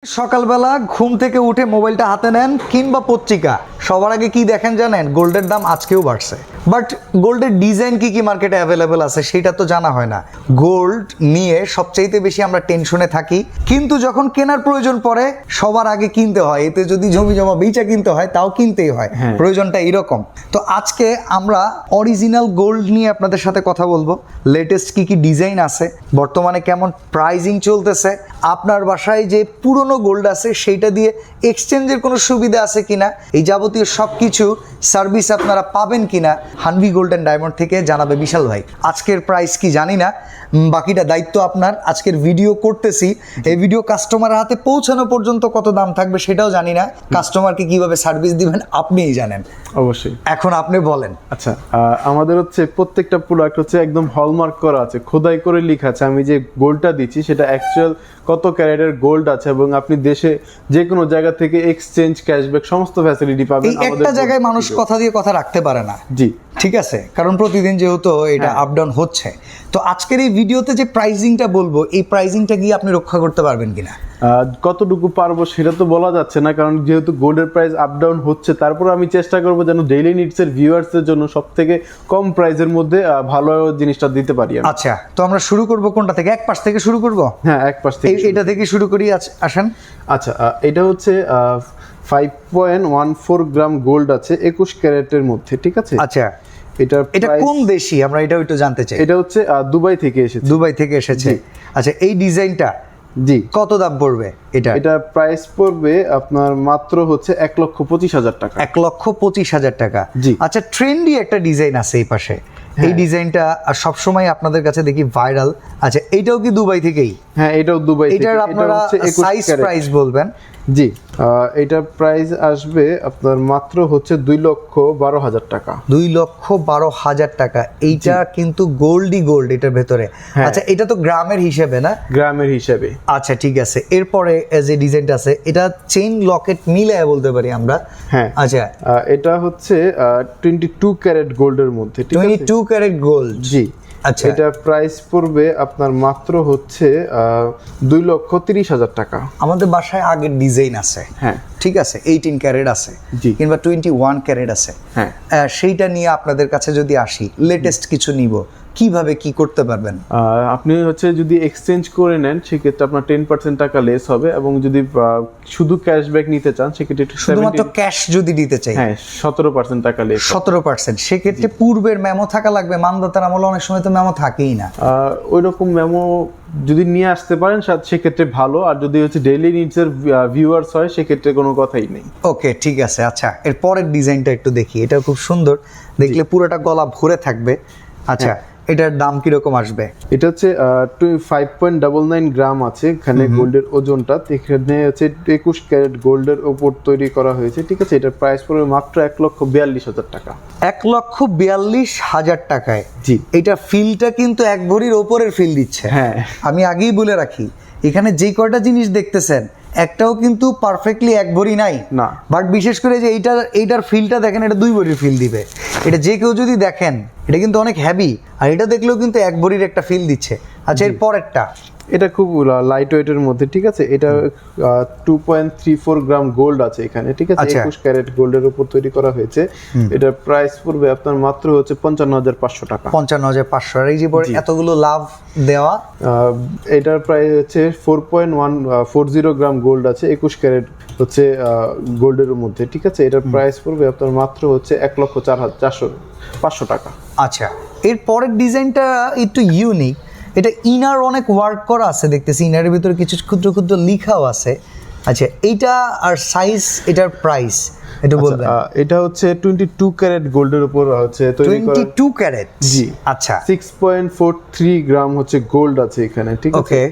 সকালবেলা ঘুম থেকে উঠে মোবাইলটা হাতে নেন কিংবা পত্রিকা, সবার আগে কি দেখেন জানেন? গোল্ডের দাম আজকেও বাড়ছে। বাট গোল্ডের ডিজাইন কি কি মার্কেটে অ্যাভেলেবেল আছে সেটা তো জানা হয় না। গোল্ড নিয়ে সবচাইতে বেশি আমরা টেনশনে থাকি, কিন্তু যখন কেনার প্রয়োজন পড়ে সবার আগে কিনতে হয়। এতে যদি জমি জমা বেচা কিনতে হয় তাও কিনতেই হয়, প্রয়োজনটা এরকম। তো আজকে আমরা অরিজিনাল গোল্ড নিয়ে আপনাদের সাথে কথা বলবো। লেটেস্ট কি কি ডিজাইন আছে, বর্তমানে কেমন প্রাইজিং চলতেছে, আপনার বাসায় যে পুরনো গোল্ড আছে সেইটা দিয়ে এক্সচেঞ্জের কোনো সুবিধা আছে কিনা, এই যাবতীয় সবকিছু সার্ভিস আপনারা পাবেন কিনা হানভি গোল্ড অ্যান্ড ডায়মন্ড থেকে জানাবে বিশাল ভাই। আজকের প্রাইস কি জানি না, বাকিটা দায়িত্ব আপনার। আজকের ভিডিও করতেছি, এই ভিডিও কাস্টমারের হাতে পৌঁছানো পর্যন্ত কত দাম থাকবে সেটাও জানি না। কাস্টমারকে কিভাবে সার্ভিস দিবেন আপনিই জানেন। অবশ্যই, এখন আপনি বলেন। আচ্ছা, আমাদের হচ্ছে প্রত্যেকটা প্রোডাক্ট হচ্ছে একদম হলমার্ক করা আছে, খোদাই করে লেখা আছে আমি যে গোল্ডটা দিচ্ছি সেটা অ্যাকচুয়াল কত ক্যারেটের গোল্ড আছে, এবং আপনি দেশে যে কোনো জায়গা থেকে এক্সচেঞ্জ, ক্যাশব্যাক সমস্ত ফ্যাসিলিটি পাবেন। এই একটা জায়গায় মানুষ কথা দিয়ে কথা রাখতে পারে না। জি, ঠিক আছে, কারণ প্রতিদিন যেহেতু এটা আপ ডাউন হচ্ছে। তো আজকের এই ভিডিওতে যে প্রাইজিংটা বলবো, এই প্রাইজিংটা কি আপনি রক্ষা করতে পারবেন কিনা? কতটুকু পারবো সেটা তো বলা যাচ্ছে না, কারণ যেহেতু গোল্ডের প্রাইস আপ ডাউন হচ্ছে। তারপর আমি চেষ্টা করবো যেন ডেইলি নিডসের ভিউয়ার্সদের জন্য সব থেকে কম প্রাইসের মধ্যে ভালো জিনিসটা দিতে পারি। আচ্ছা, তো আমরা শুরু করব কোনটা থেকে? এক পাশ থেকে শুরু করব? হ্যাঁ, এক পাশ থেকে। এটা থেকে শুরু করি, আসেন। আচ্ছা, এটা হচ্ছে 5.14 গ্রাম গোল্ড আছে 21 ক্যারেটের মধ্যে, ঠিক আছে? আচ্ছা, এটা কোন দেশি? আমরা এটাও একটু জানতে চাই। এটা হচ্ছে দুবাই থেকে এসেছে। দুবাই থেকে এসেছে। আচ্ছা, এই ডিজাইনটা জি কত দাম পড়বে? এটা প্রাইস পড়বে আপনার মাত্র হচ্ছে 1,25,000 টাকা। 1,25,000 টাকা। জি। আচ্ছা, ট্রেন্ডি একটা ডিজাইন আছে এই পাশে, এই ডিজাইনটা সবসময় আপনাদের কাছে দেখি ভাইরাল। আচ্ছা, এইটাও কি দুবাই থেকেই? হ্যাঁ, এটাও দুবাই থেকে। এটার আপনারা সাইজ প্রাইস বলবেন? জি, এটা প্রাইস আসবে আপনার মাত্র হচ্ছে 2,12,000 টাকা। 2,12,000 টাকা। এইটা কিন্তু গোল্ডই গোল্ড এটার ভেতরে। আচ্ছা, এটা তো গ্রামের হিসেবে না? গ্রামের হিসেবে। আচ্ছা, ঠিক আছে। এরপরে যে ডিজাইনটা আছে এটা চেইন লকেট মিলায় বলতে পারি আমরা। হ্যাঁ, আচ্ছা, এটা হচ্ছে 22 ক্যারেট গোল্ডের মধ্যে, ঠিক আছে? 22 ক্যারেট গোল্ড। জি। আচ্ছা, এটা প্রাইস পড়বে আপনার মাত্র হচ্ছে 2,30,000 টাকা। আমাদের বাসায় আগের ডিজাইন আছে, হ্যাঁ, ঠিক আছে, 18 ক্যারেট আছে কিংবা 21 ক্যারেট আছে। হ্যাঁ, সেইটা নিয়ে আপনাদের কাছে যদি আসি, লেটেস্ট কিছু নিব, কিভাবে কি করতে পারবেন? আপনি হচ্ছে যদি এক্সচেঞ্জ করে নেন সেক্ষেত্রে আপনার 10% টাকা লেস হবে, এবং যদি শুধু ক্যাশব্যাক নিতে চান সেক্ষেত্রে শুধুমাত্র ক্যাশ যদি দিতে চাই, হ্যাঁ, 17% টাকা লেস। 17%। সেক্ষেত্রে পূর্বের মেমো থাকা লাগবে। মানদাতার আমলে অনেক সময় তো মেমো থাকেই না। ওই রকম মেমো যদি নিয়ে আসতে পারেন সেক্ষেত্রে ভালো, আর যদি হচ্ছে ডেইলি নিডসের ভিউয়ার্স হয় সেক্ষেত্রে কোনো কথাই নেই। ওকে, ঠিক আছে। আচ্ছা, এর পরের ডিজাইনটা একটু দেখি। এটা খুব সুন্দর, দেখলে পুরোটা গলা ভরে থাকবে। আচ্ছা, এটার দাম কিরকম আসবে? এটা হচ্ছে 5.99 গ্রাম আছে এখানে গোল্ডের ওজনটা। এখানে হচ্ছে 21 ক্যারেট গোল্ডের উপর তৈরি করা হয়েছে, ঠিক আছে? এটার প্রাইস পড়বে মাত্র 1,42,000 টাকা। 1,42,000 টাকায়? জি। এটা ফিলটা কিন্তু এক ভরির ওপরের ফিল দিচ্ছে। হ্যাঁ, আমি আগেই বলে রাখি, এখানে যে কয়টা জিনিস দেখতেছেন একটাও কিন্তু পারফেক্টলি এক ভরি নাই না। বাট বিশেষ করে যে এইটার ফিলটা দেখেন, এটা 2 ভরির ফিল দিবে। এটা যে কেউ যদি দেখেন, এটা কিন্তু অনেক হেভি, আর এটা দেখলেও কিন্তু এক ভরির একটা ফিল দিচ্ছে। আচ্ছা, এর পরেরটা এটা খুব লাইট ওয়েটের মধ্যে, ঠিক আছে? এটা 2.34 গ্রাম গোল্ড আছে এখানে, ঠিক আছে? 21 ক্যারেট গোল্ডের উপর তৈরি করা হয়েছে। এটার প্রাইস পড়বে আপনার মাত্র হচ্ছে 55,500 টাকা। 55,500। আর এই যে এতগুলো লাভ দেওয়া, এটার প্রাইস হচ্ছে 4.140 গ্রাম গোল্ড আছে 21 ক্যারেট হচ্ছে গোল্ডের মধ্যে, ঠিক আছে? এটার প্রাইস পড়বে আপনার মাত্র হচ্ছে 1,04,500 টাকা। আচ্ছা, এর পরের ডিজাইনটা একটু ইউনিক। এটা ইনার অনেক ওয়ার্ক করা আছে দেখতেছি, ইনারের ভিতরে কিছু ক্ষুদ্র ক্ষুদ্র লেখাও আছে। আচ্ছা, এইটা আর সাইজ, এটার প্রাইস একটু বলবেন? এটা হচ্ছে 22 ক্যারেট গোল্ডের উপর হচ্ছে তৈরি করা। 22 ক্যারেট? জি। আচ্ছা, 6.43 গ্রাম হচ্ছে গোল্ড আছে এখানে, ঠিক আছে? ওকে।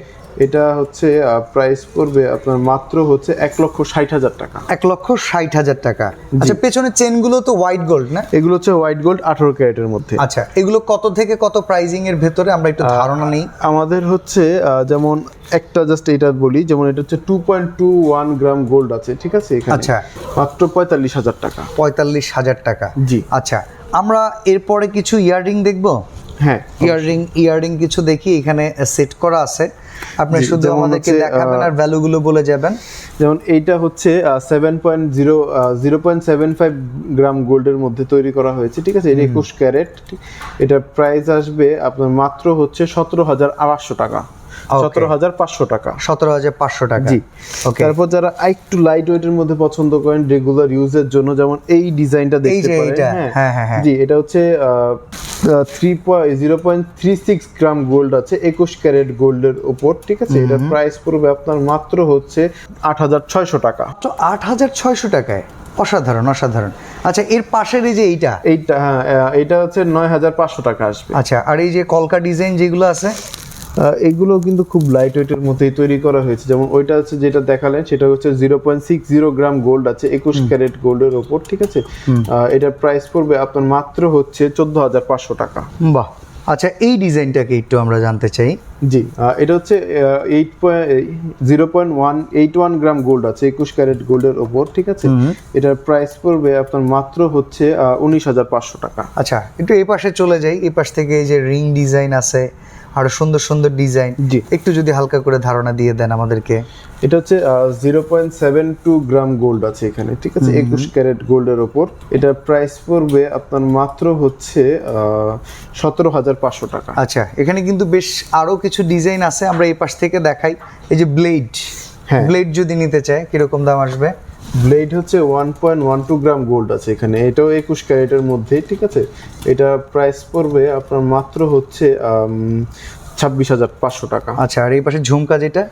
এটা হচ্ছে প্রাইস পড়বে আপনার মাত্র হচ্ছে 1,60,000 টাকা। 1,60,000 টাকা। আচ্ছা, পেছনের চেনগুলো তো হোয়াইট গোল্ড না? এগুলো হচ্ছে হোয়াইট গোল্ড 18 ক্যারেটের মধ্যে। আচ্ছা, এগুলো কত থেকে কত প্রাইজিং এর ভেতরে আমরা একটু ধারণা নেই? আমাদের হচ্ছে যেমন একটা জাস্ট এটা বলি, যেমন এটা হচ্ছে 2.21 গ্রাম গোল্ড আছে, ঠিক আছে? এখানে আচ্ছা, মাত্র 45,000 টাকা। 45,000 টাকা। জি। আচ্ছা, আমরা এরপরে কিছু ইয়াররিং দেখবো। হ্যাঁ, ইয়াররিং কিছু দেখি, এখানে সেট করা আছে। আপনি জি, শুধু যেমন আমাদেরকে হচ্ছে, দেখাবেন আর ভ্যালুগুলো বলে যাবেন। যেমন এইটা হচ্ছে 0.75 গ্রাম গোল্ডের মধ্যে তৈরি করা হয়েছে, ঠিক আছে? এটা 21 ক্যারেট। এটার প্রাইস আসবে আপনার মাত্র হচ্ছে 17,800 টাকা, 17,500 টাকা, 17,500 টাকা। জি। ওকে, তারপর যারা একটু লাইট ওয়েটের মধ্যে পছন্দ করেন রেগুলার ইউজের জন্য, যেমন এই ডিজাইনটা দেখতে পারেন। এইটা, হ্যাঁ হ্যাঁ হ্যাঁ, জি, এটা হচ্ছে 0.36 গ্রাম গোল্ড আছে, 21 ক্যারেট গোল্ডের উপর, ঠিক আছে? এটার প্রাইস পড়বে আপনার মাত্র হচ্ছে 8,600 টাকা। তো 8,600 টাকায়, অসাধারণ অসাধারণ। আচ্ছা, এর পাশের এই যে এইটা, এইটা হ্যাঁ, এটা হচ্ছে 9,500 টাকা আসবে। আচ্ছা, আর এই যে কলকা ডিজাইন যেগুলো আছে, এগুলো কিন্তু খুব লাইট ওয়েটের মধ্যেই তৈরি করা হয়েছে। যেমন ওইটা হচ্ছে যেটা দেখালেন, সেটা হচ্ছে 0.60 গ্রাম গোল্ড আছে, 21 ক্যারেট গোল্ডের ওপর, ঠিক আছে? এটার প্রাইস পড়বে আপনার মাত্র হচ্ছে 14,500 টাকা। বাহ। আচ্ছা, এই ডিজাইনটাকে একটু আমরা জানতে চাই। জি, এটা হচ্ছে 0.181 গ্রাম গোল্ড আছে, 21 ক্যারেট গোল্ডের ওপর, ঠিক আছে? এটার প্রাইস পড়বে আপনার মাত্র হচ্ছে 19,500 টাকা। আচ্ছা, একটু এই পাশে চলে যাই। এই পাশ থেকে এই যে রিং ডিজাইন আছে, আরো সুন্দর সুন্দর ডিজাইন, জি। একটু যদি হালকা করে ধারণা দিয়ে দেন আমাদেরকে। এটা হচ্ছে 0.72 গ্রাম গোল্ড আছে এখানে, ঠিক আছে? 21 ক্যারেট গোল্ডের ওপর। এটার প্রাইস পড়বে আপনার মাত্র হচ্ছে 17,500 টাকা। আচ্ছা, এখানে কিন্তু বেশ আরো কিছু ডিজাইন আছে, আমরা এই পাশ থেকে দেখাই। এই যে ব্লেড, হ্যাঁ। ব্লেড যদি নিতে চায় কিরকম দাম আসবে? ব্লেড হচ্ছে 1.12 গ্রাম গোল্ড আছে এখানে, এটাও 21 ক্যারেটের মধ্যে, ঠিক আছে? এটা প্রাইস পড়বে আপনার মাত্র হচ্ছে 26,500 টাকা। আচ্ছা, আর এই পাশে ঝুমকা যেটা,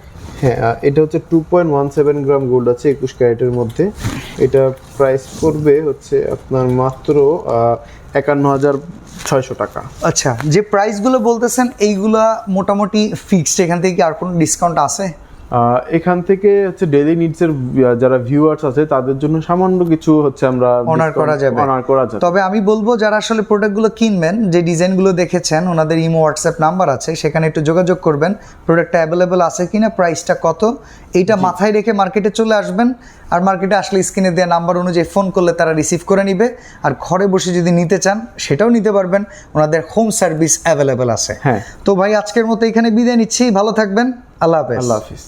হ্যাঁ, এটা হচ্ছে 2.17 গ্রাম গোল্ড আছে, 21 ক্যারেটের মধ্যে। এটা প্রাইস পড়বে হচ্ছে আপনার মাত্র 51,600 টাকা। আচ্ছা, যে প্রাইসগুলো বলতেছেন এইগুলা মোটামুটি ফিক্সড, এখান থেকে কি আর কোনো ডিসকাউন্ট আছে? এখান থেকে হচ্ছে ডেইলি নিডস এর যারা ভিউয়ার্স আছে তাদের জন্য সামান্য কিছু হচ্ছে আমরা অনার করা যাবে। তবে আমি বলবো যারা আসলে প্রোডাক্টগুলো কিনবেন, যে ডিজাইনগুলো দেখেছেন, ওনাদের ইমো হোয়াটসঅ্যাপ নাম্বার আছে, সেখানে একটু যোগাযোগ করবেন, প্রোডাক্টটা অ্যাভেলেবেল আছে কিনা, প্রাইসটা কত, এইটা মাথায় রেখে মার্কেটে চলে আসবেন। আর মার্কেটে আসলে স্ক্রিনে দেওয়া নাম্বার অনুযায়ী ফোন করলে তারা রিসিভ করে নিবে। আর ঘরে বসে যদি নিতে চান সেটাও নিতে পারবেন, ওনাদের হোম সার্ভিস অ্যাভেলেবেল আছে। হ্যাঁ। তো ভাই, আজকের মতো এখানে বিদায় নিচ্ছি, ভালো থাকবেন, আল্লাহ হাফেজ। আল্লাহ হাফিজ।